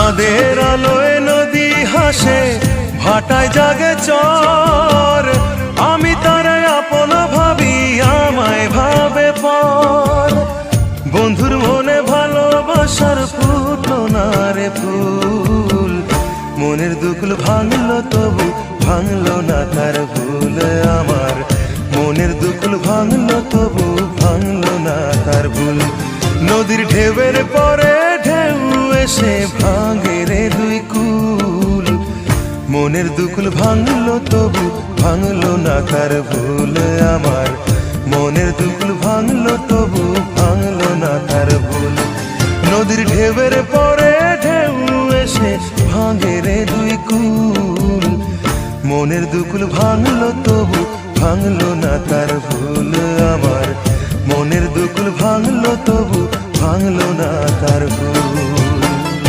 চাঁদের আলোয় নদী হাসে, ভাটায় জাগে চর। আমি তারাই আপন ভাবি, আমায় ভাবে পর। বন্ধুর মনে ভালোবাসার ফুটলো না রে ফুল। মনের দুকুল ভাঙলো তবু ভাঙলো না তার ভুল আমার। মনের দুকুল ভাঙলো তবু ভাঙলো না তার ভুল। নদীর ঢেউয়ের পরে ঢেউ এসে ভাঙে রে দুই কুল। মনের দুকুল ভাঙলো তবু ভাঙলো না তার ভুল আমার। মনের দুকুল ভাঙলো তবু ভাঙলো না তার ভুল। নদীর ঢেউয়ের পরে ঢেউ এসে ভাঙে রে দুই কুল। মনের দুকুল ভাঙলো তবু ভাঙলো না তার ভুল আমার। মনের দুকুল ভাঙলো তবু ভাঙলো না